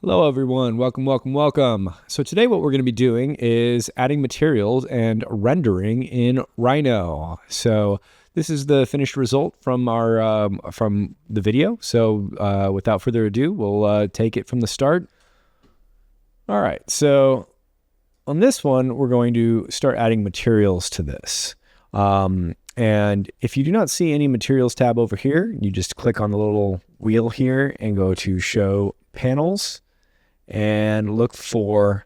Hello everyone, welcome. So today what we're going to be doing is adding materials and rendering in Rhino. So this is the finished result from our from the video. So without further ado, we'll take it from the start. All right, so on this one, we're going to start adding materials to this. And if you do not see any materials tab over here, you just click on the little wheel here and go to show panels and look for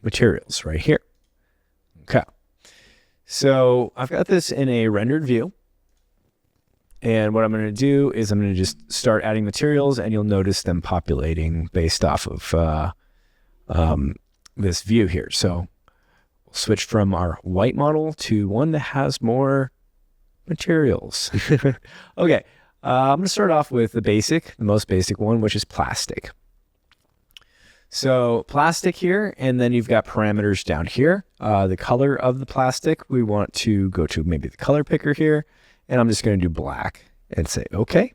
materials right here. Okay. So I've got this in a rendered view. And what I'm going to do is I'm going to just start adding materials, and you'll notice them populating based off of this view here. So we'll switch from our white model to one that has more materials. Okay. I'm going to start off with the most basic one, which is plastic. So plastic here, and then you've got parameters down here. The color of the plastic, we want to go to maybe the color picker here, and I'm just going to do black and say okay.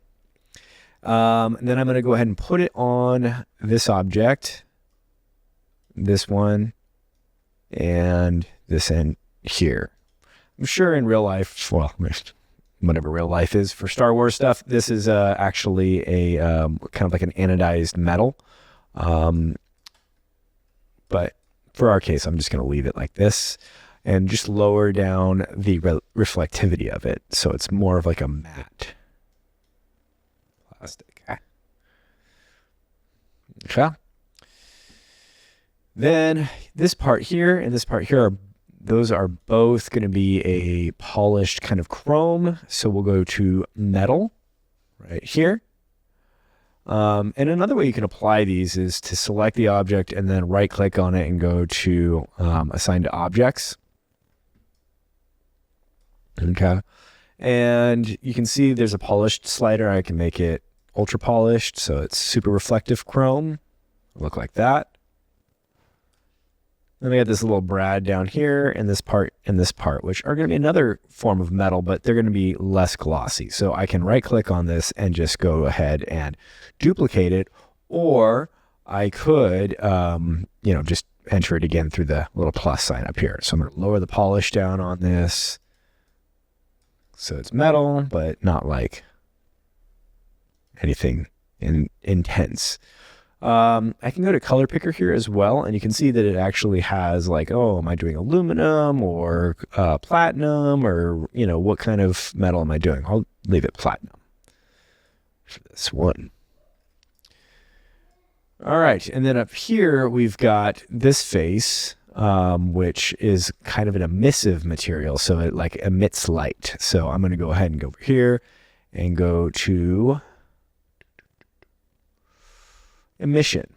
And then I'm going to go ahead and put it on this object, this one, and this end here. I'm sure in real life, well, whatever real life is for Star Wars stuff, this is actually a kind of like an anodized metal. But for our case, I'm just going to leave it like this and just lower down the reflectivity of it. So it's more of like a matte plastic. Okay. Then this part here and this part here, those are both going to be a polished kind of chrome. So we'll go to metal right here. And another way you can apply these is to select the object and then right click on it and go to assign to objects. Okay. And you can see there's a polished slider. I can make it ultra polished. So it's super reflective chrome. Look like that. Then we got this little brad down here and this part, which are going to be another form of metal, but they're going to be less glossy. So I can right click on this and just go ahead and duplicate it, or I could, just enter it again through the little plus sign up here. So I'm going to lower the polish down on this. So it's metal, but not like anything intense. I can go to color picker here as well, and you can see that it actually has like, oh, am I doing aluminum or platinum, or what kind of metal am I doing? I'll leave it platinum for this one. All right, and then up here we've got this face, which is kind of an emissive material, so it like emits light. So I'm going to go ahead and go over here and go to emission.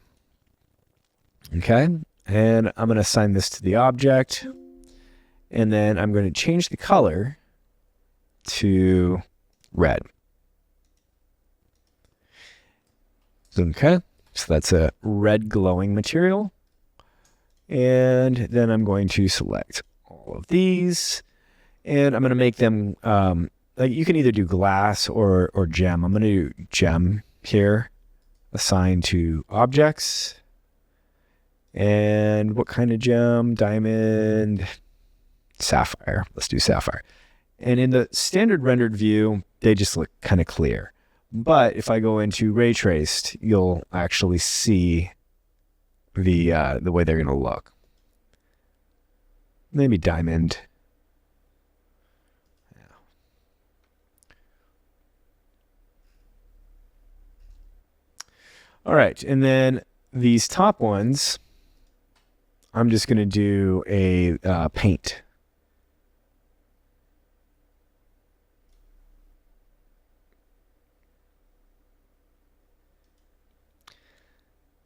Okay, and I'm going to assign this to the object, and then I'm going to change the color to red. Okay, so that's a red glowing material, and then I'm going to select all of these, and I'm going to make them like you can either do glass or gem. I'm going to do gem here. Assign to objects. And what kind of gem? Diamond, sapphire. Let's do sapphire. And in the standard rendered view, they just look kind of clear. But if I go into ray traced, you'll actually see the way they're going to look. Maybe diamond. All right, and then these top ones, I'm just going to do a paint.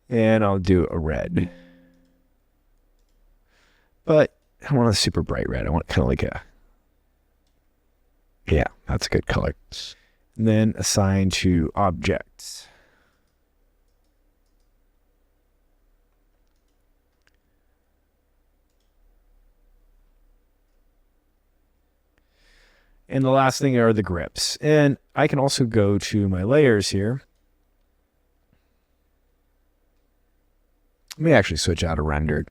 And I'll do a red. But I don't want a super bright red. I want kind of like a, yeah, that's a good color. And then assign to objects. And the last thing are the grips. And I can also go to my layers here Let me actually switch out of rendered.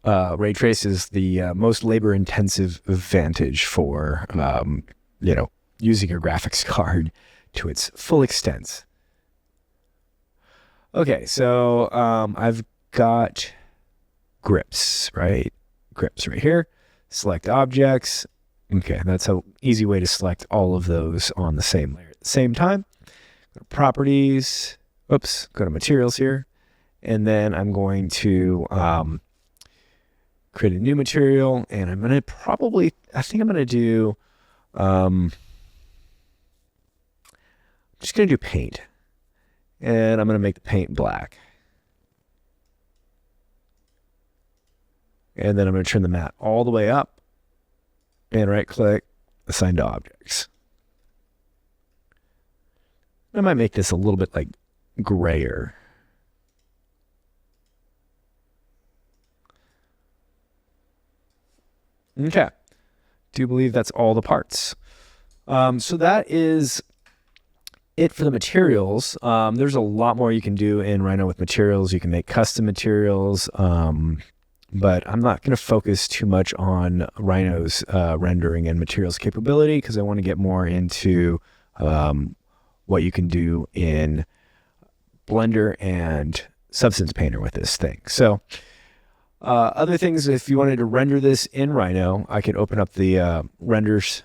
Ray trace is the most labor-intensive advantage for, using your graphics card to its full extent. Okay, so I've got grips, right? Grips right here. Select objects. Okay, that's an easy way to select all of those on the same layer at the same time. Go to properties. Oops, go to materials here. And then I'm going to create a new material, and I'm going to I think I'm going to do, I'm just going to do paint. And I'm going to make the paint black. And then I'm going to turn the matte all the way up and right click, assign to objects. I might make this a little bit like grayer. Okay. Do believe that's all the parts. So that is it for the materials. There's a lot more you can do in Rhino with materials. You can make custom materials, but I'm not going to focus too much on Rhino's rendering and materials capability because I want to get more into what you can do in Blender and Substance Painter with this thing. So other things, if you wanted to render this in Rhino, I could open up the renders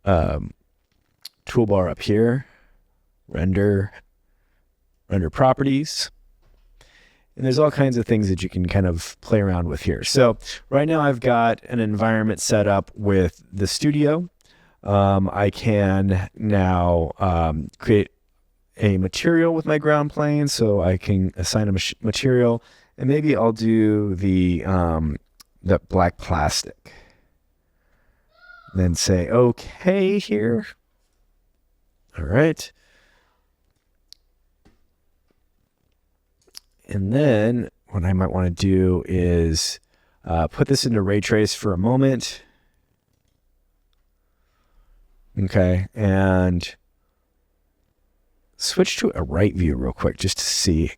toolbar up here. Render properties. And there's all kinds of things that you can kind of play around with here. So right now I've got an environment set up with the studio. I can now create a material with my ground plane, so I can assign a material, and maybe I'll do the black plastic. Then say okay here. All right. And then what I might want to do is put this into ray trace for a moment. Okay, and switch to a right view real quick just to see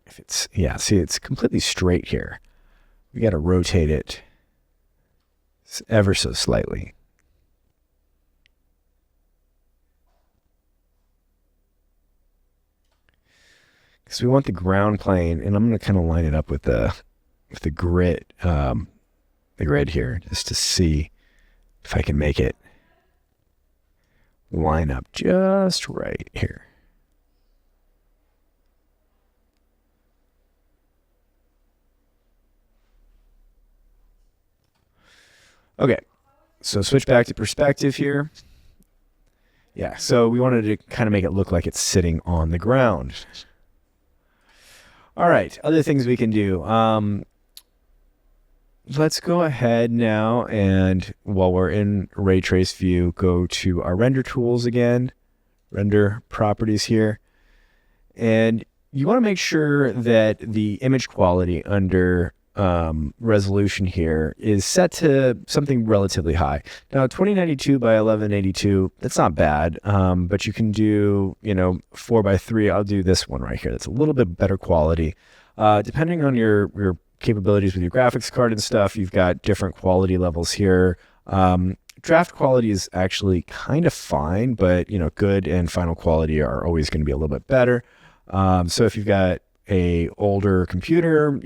if it's, yeah, see, it's completely straight here. We got to rotate it ever so slightly. Because we want the ground plane, and I'm going to kind of line it up with the grid here, just to see if I can make it line up just right here. Okay, so switch back to perspective here. Yeah, so we wanted to kind of make it look like it's sitting on the ground. All right, other things we can do. Let's go ahead now, and while we're in Ray Trace view, go to our render tools again, render properties here. And you want to make sure that the image quality under resolution here is set to something relatively high. Now 2092 by 1182, that's not bad, but you can do 4:3. I'll do this one right here. That's a little bit better quality. Depending on your capabilities with your graphics card and stuff, you've got different quality levels here. Draft quality is actually kind of fine, but good and final quality are always going to be a little bit better. So if you've got a older computer,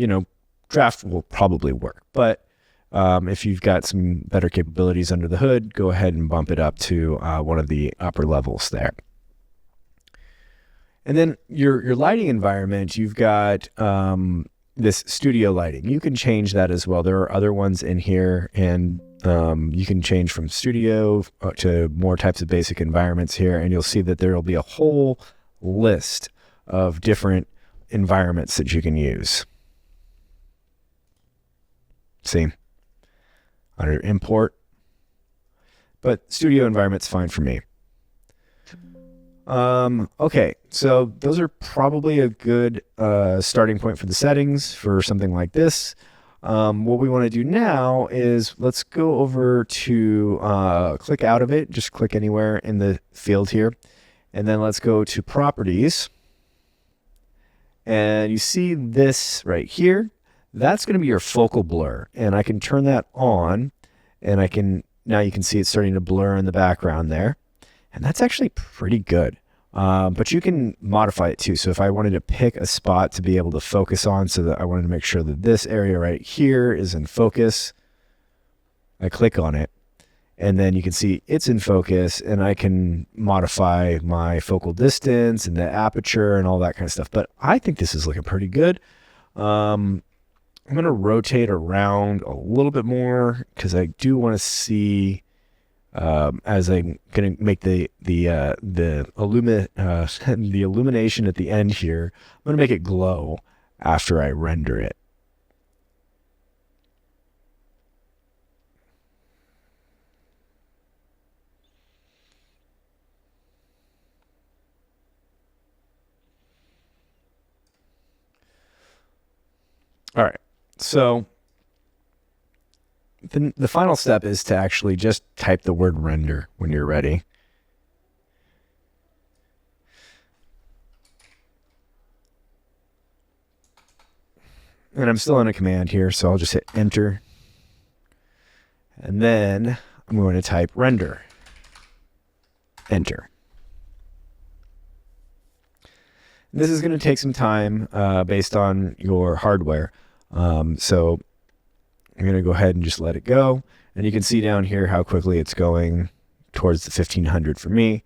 draft will probably work, but if you've got some better capabilities under the hood, go ahead and bump it up to one of the upper levels there. And then your lighting environment, you've got this studio lighting. You can change that as well. There are other ones in here, and you can change from studio to more types of basic environments here, and you'll see that there will be a whole list of different environments that you can use. See, under import, but studio environment's fine for me. Okay, so those are probably a good starting point for the settings for something like this. What we want to do now is let's go over to click out of it, just click anywhere in the field here, and then let's go to properties. And you see this right here, that's going to be your focal blur. And I can turn that on, and now you can see it's starting to blur in the background there. And that's actually pretty good. But you can modify it too. So if I wanted to pick a spot to be able to focus on, so that I wanted to make sure that this area right here is in focus, I click on it, and then you can see it's in focus, and I can modify my focal distance and the aperture and all that kind of stuff. But I think this is looking pretty good. I'm going to rotate around a little bit more because I do want to see, as I'm going to make the illumination at the end here, I'm going to make it glow after I render it. All right, so the final step is to actually just type the word render when you're ready. And I'm still in a command here, so I'll just hit enter. And then I'm going to type render. Enter. This is going to take some time based on your hardware. So I'm going to go ahead and just let it go. And you can see down here how quickly it's going towards the 1500 for me.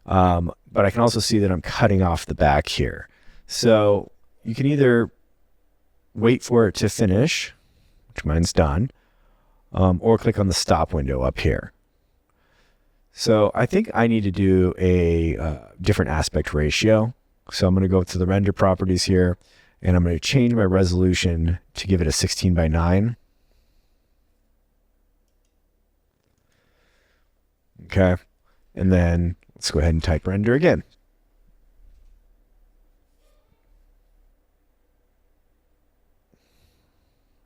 But I can also see that I'm cutting off the back here. So you can either wait for it to finish, which mine's done, or click on the stop window up here. So I think I need to do a different aspect ratio. So I'm going to go to the render properties here, and I'm going to change my resolution to give it a 16:9. Okay. And then let's go ahead and type render again.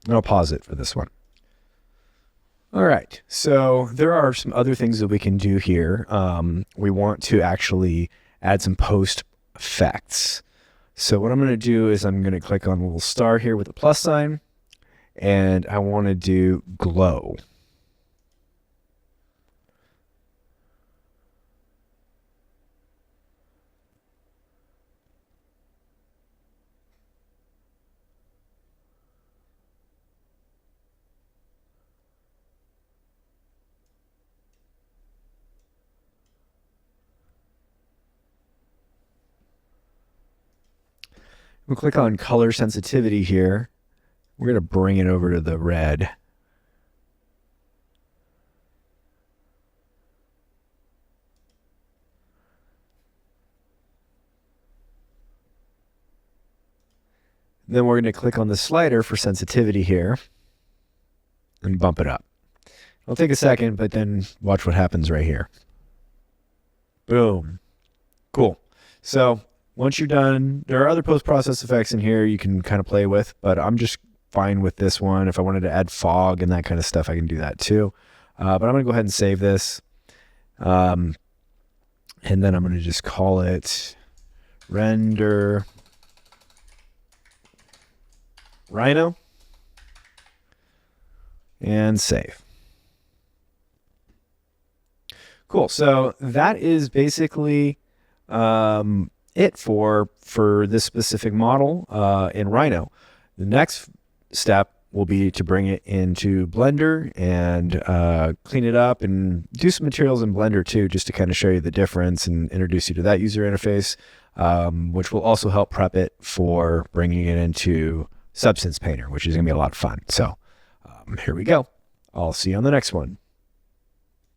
And I'll pause it for this one. All right. So there are some other things that we can do here. We want to actually add some post effects. So what I'm going to do is I'm going to click on the little star here with the plus sign, and I want to do glow. We'll click on color sensitivity here. We're going to bring it over to the red. Then we're going to click on the slider for sensitivity here and bump it up. It'll take a second, but then watch what happens right here. Boom. Cool. So once you're done, there are other post-process effects in here you can kind of play with, but I'm just fine with this one. If I wanted to add fog and that kind of stuff, I can do that too. But I'm going to go ahead and save this. And then I'm going to just call it render Rhino and save. Cool. So that is basically it for this specific model in Rhino. The next step will be to bring it into Blender and clean it up and do some materials in Blender too, just to kind of show you the difference and introduce you to that user interface, which will also help prep it for bringing it into Substance Painter, which is going to be a lot of fun. So here we go. I'll see you on the next one.